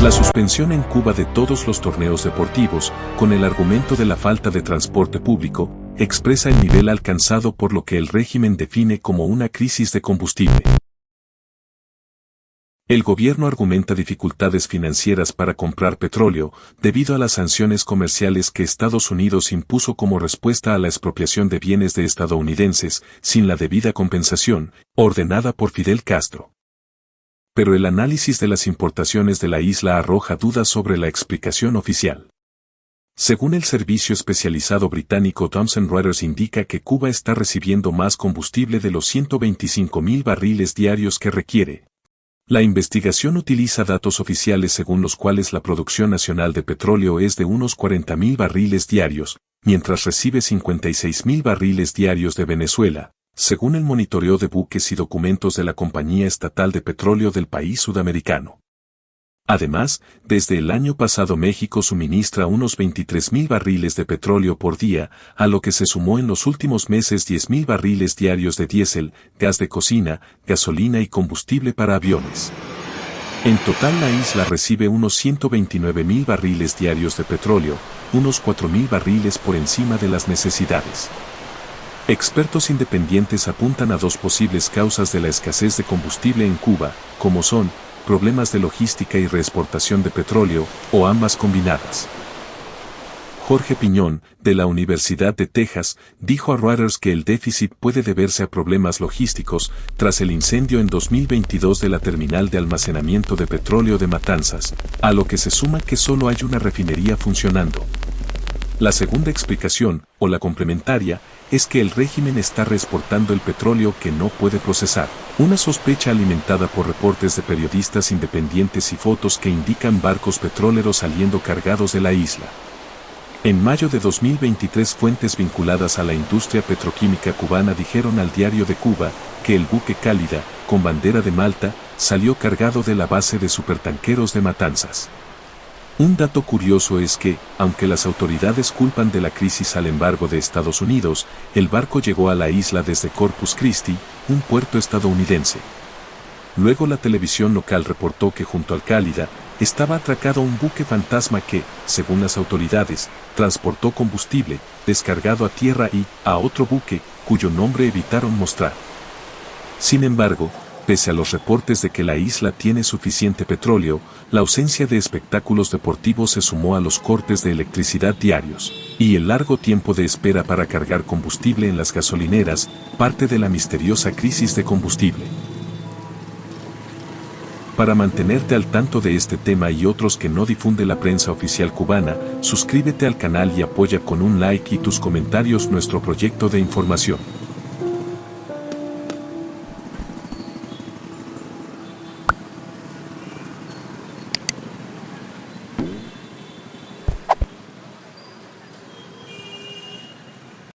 La suspensión en Cuba de todos los torneos deportivos, con el argumento de la falta de transporte público, expresa el nivel alcanzado por lo que el régimen define como una crisis de combustible. El gobierno argumenta dificultades financieras para comprar petróleo, debido a las sanciones comerciales que Estados Unidos impuso como respuesta a la expropiación de bienes de estadounidenses, sin la debida compensación, ordenada por Fidel Castro. Pero el análisis de las importaciones de la isla arroja dudas sobre la explicación oficial. Según el servicio especializado británico Thomson Reuters indica que Cuba está recibiendo más combustible de los 125.000 barriles diarios que requiere. La investigación utiliza datos oficiales según los cuales la producción nacional de petróleo es de unos 40.000 barriles diarios, mientras recibe 56.000 barriles diarios de Venezuela, según el monitoreo de buques y documentos de la Compañía Estatal de Petróleo del país sudamericano. Además, desde el año pasado México suministra unos 23.000 barriles de petróleo por día, a lo que se sumó en los últimos meses 10.000 barriles diarios de diésel, gas de cocina, gasolina y combustible para aviones. En total la isla recibe unos 129.000 barriles diarios de petróleo, unos 4.000 barriles por encima de las necesidades. Expertos independientes apuntan a dos posibles causas de la escasez de combustible en Cuba, como son problemas de logística y reexportación de petróleo, o ambas combinadas. Jorge Piñón, de la Universidad de Texas, dijo a Reuters que el déficit puede deberse a problemas logísticos tras el incendio en 2022 de la terminal de almacenamiento de petróleo de Matanzas, a lo que se suma que solo hay una refinería funcionando. La segunda explicación, o la complementaria, es que el régimen está reexportando el petróleo que no puede procesar. Una sospecha alimentada por reportes de periodistas independientes y fotos que indican barcos petroleros saliendo cargados de la isla. En mayo de 2023 fuentes vinculadas a la industria petroquímica cubana dijeron al Diario de Cuba que el buque Cálida, con bandera de Malta, salió cargado de la base de supertanqueros de Matanzas. Un dato curioso es que, aunque las autoridades culpan de la crisis al embargo de Estados Unidos, el barco llegó a la isla desde Corpus Christi, un puerto estadounidense. Luego la televisión local reportó que junto al Cálida, estaba atracado un buque fantasma que, según las autoridades, transportó combustible, descargado a tierra y, a otro buque, cuyo nombre evitaron mostrar. Sin embargo, pese a los reportes de que la isla tiene suficiente petróleo, la ausencia de espectáculos deportivos se sumó a los cortes de electricidad diarios, y el largo tiempo de espera para cargar combustible en las gasolineras, parte de la misteriosa crisis de combustible. Para mantenerte al tanto de este tema y otros que no difunde la prensa oficial cubana, suscríbete al canal y apoya con un like y tus comentarios nuestro proyecto de información.